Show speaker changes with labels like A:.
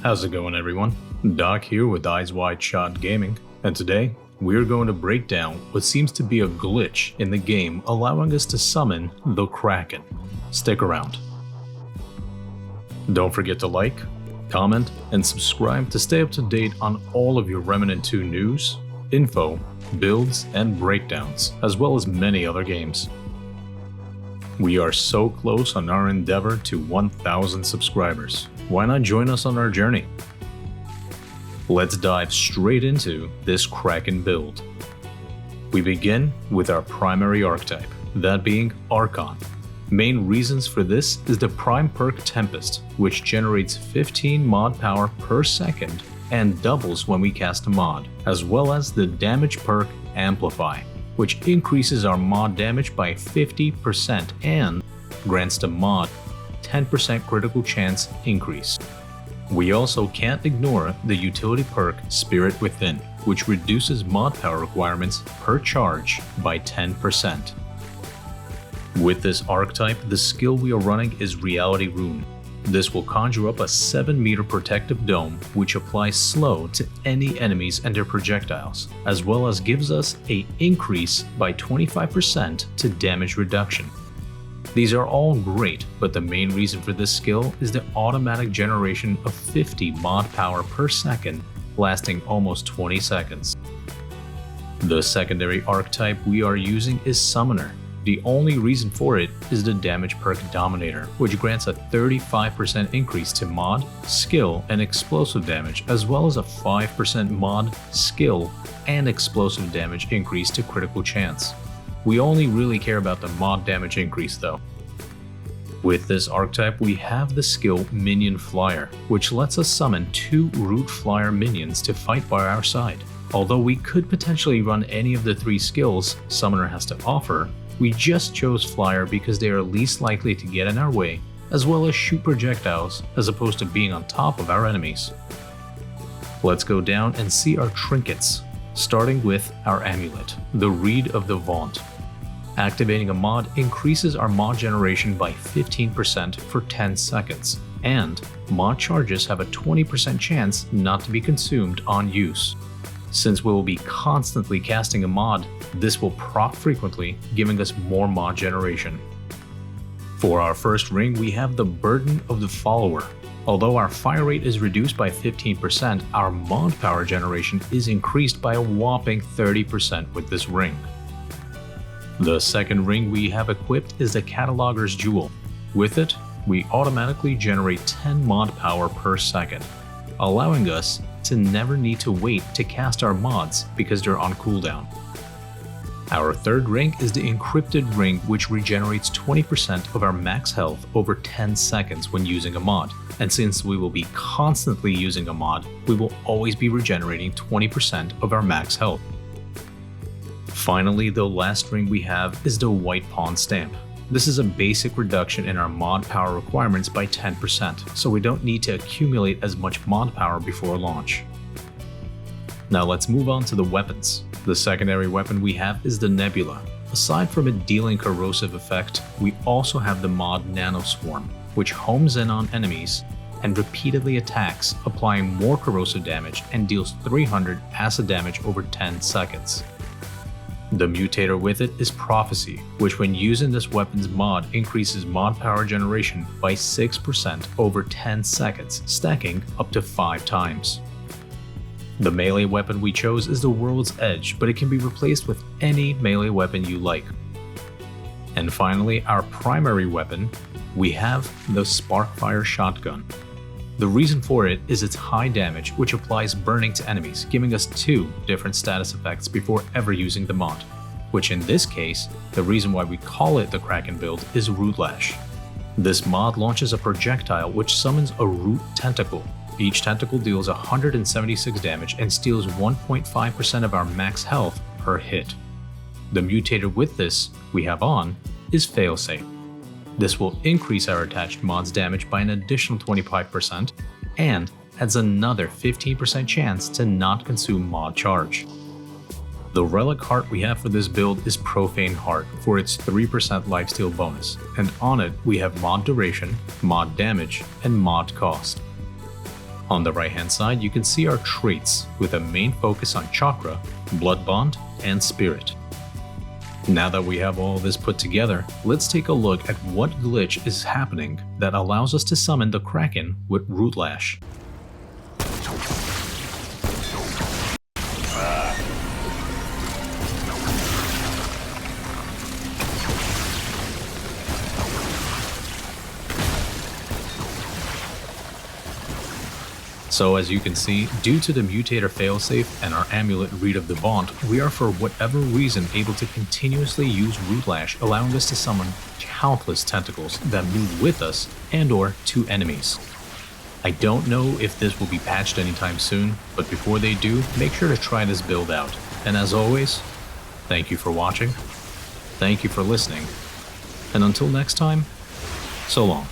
A: How's it going, everyone? Doc here with Eyes Wide Shot Gaming, and today we're going to break down what seems to be a glitch in the game allowing us to summon the Kraken. Stick around. Don't forget to like, comment, and subscribe to stay up to date on all of your Remnant 2 news, info, builds, and breakdowns, as well as many other games. We are so close on our endeavor to 1,000 subscribers. Why not join us on our journey? Let's dive straight into this Kraken build. We begin with our primary archetype, that being Archon. Main reasons for this is the prime perk Tempest, which generates 15 mod power per second and doubles when we cast a mod, as well as the damage perk Amplify, which increases our mod damage by 50% and grants the mod 10% critical chance increase. We also can't ignore the utility perk Spirit Within, which reduces mod power requirements per charge by 10%. With this archetype, the skill we are running is Reality Rune. This will conjure up a 7-meter protective dome which applies slow to any enemies and their projectiles, as well as gives us an increase by 25% to damage reduction. These are all great, but the main reason for this skill is the automatic generation of 50 mod power per second, lasting almost 20 seconds. The secondary archetype we are using is Summoner. The only reason for it is the damage perk Dominator, which grants a 35% increase to mod, skill, and explosive damage, as well as a 5% mod, skill, and explosive damage increase to critical chance. We only really care about the mod damage increase though. With this archetype, we have the skill Minion Flyer, which lets us summon 2 Root Flyer minions to fight by our side. Although we could potentially run any of the 3 skills Summoner has to offer, we just chose Flyer because they are least likely to get in our way, as well as shoot projectiles as opposed to being on top of our enemies. Let's go down and see our trinkets, starting with our amulet, the Reed of the Vaunt. Activating a mod increases our mod generation by 15% for 10 seconds, and mod charges have a 20% chance not to be consumed on use. Since we will be constantly casting a mod, this will proc frequently, giving us more mod generation. For our first ring, we have the Burden of the Follower. Although our fire rate is reduced by 15%, our mod power generation is increased by a whopping 30% with this ring. The second ring we have equipped is the Cataloger's Jewel. With it, we automatically generate 10 mod power per second, allowing us to never need to wait to cast our mods because they're on cooldown. Our third ring is the Encrypted Ring, which regenerates 20% of our max health over 10 seconds when using a mod, and since we will be constantly using a mod, we will always be regenerating 20% of our max health. Finally, the last ring we have is the White Pawn Stamp. This is a basic reduction in our mod power requirements by 10%, so we don't need to accumulate as much mod power before launch. Now let's move on to the weapons. The secondary weapon we have is the Nebula. Aside from it dealing corrosive effect, we also have the mod Nanoswarm, which homes in on enemies and repeatedly attacks, applying more corrosive damage and deals 300 acid damage over 10 seconds. The mutator with it is Prophecy, which when using this weapon's mod increases mod power generation by 6% over 10 seconds, stacking up to 5 times. The melee weapon we chose is the World's Edge, but it can be replaced with any melee weapon you like. And finally, our primary weapon, we have the Sparkfire Shotgun. The reason for it is its high damage, which applies burning to enemies, giving us 2 different status effects before ever using the mod, which in this case, the reason why we call it the Kraken build is Root Lash. This mod launches a projectile which summons a root tentacle. Each tentacle deals 176 damage and steals 1.5% of our max health per hit. The mutator with this we have on is Failsafe. This will increase our attached mod's damage by an additional 25% and adds another 15% chance to not consume mod charge. The relic heart we have for this build is Profane Heart for its 3% lifesteal bonus, and on it we have mod duration, mod damage, and mod cost. On the right hand side you can see our traits with a main focus on chakra, blood bond, and spirit. Now that we have all this put together, let's take a look at what glitch is happening that allows us to summon the Kraken with Root Lash. So as you can see, due to the mutator failsafe and our amulet Reed of the Bond, we are for whatever reason able to continuously use Root Lash, allowing us to summon countless tentacles that move with us and or to enemies. I don't know if this will be patched anytime soon, but before they do, make sure to try this build out. And as always, thank you for watching, thank you for listening, and until next time, so long.